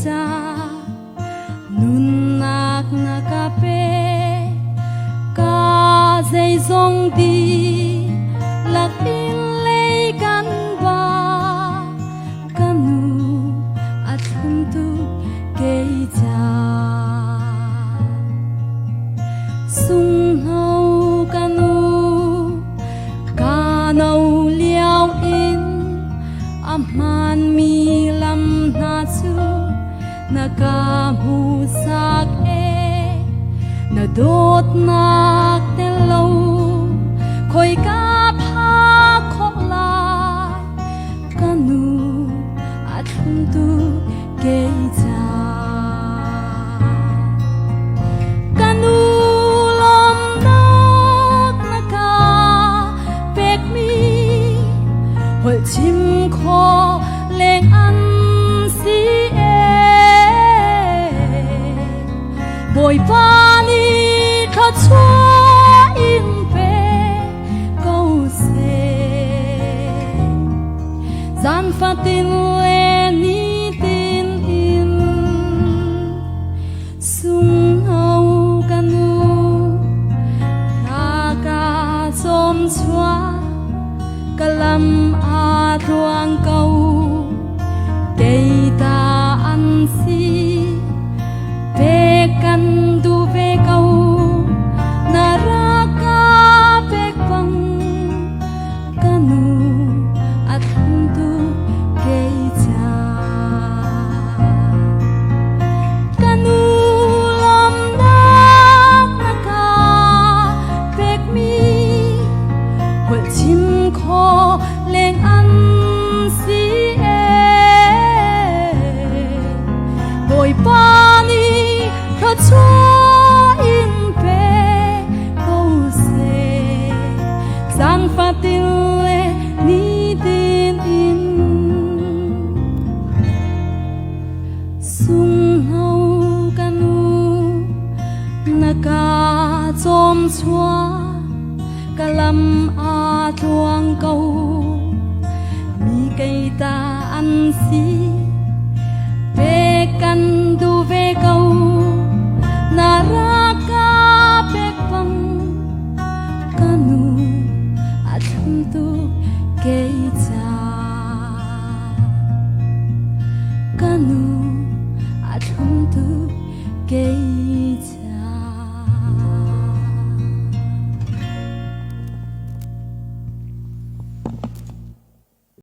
cha nun nak na kape ka dây dòng đi lạc in lấy gan ba kanu at huntu kei cha sung hau kanu ka nau liao in aman mi lam na chu na ka mu sak e na dot nak te lo khoi ka pha kho la kanu athum tu ke cha kanu lom nak na ka pek mi hol chim kho leng an si e boy pa ni kha chua in pe câu se gian pha tin le ni tin in sung hau kanu ka som chua kalam a thuang câu cây ta ăn si về căn du về câu na ra ka pek pang kanu at tu cây cha kanu lam nak na ka pek mi hol chim kho leng an si e boy pa ni kha chua in pe câu se gian pha tin le ni tin in sung hau kanu na ka chom chua kalam a thuang câu mi cây ta ăn si về căn du về câu na ra ka pek pang kanu athum tu ke cha kanu athum tu ke cha.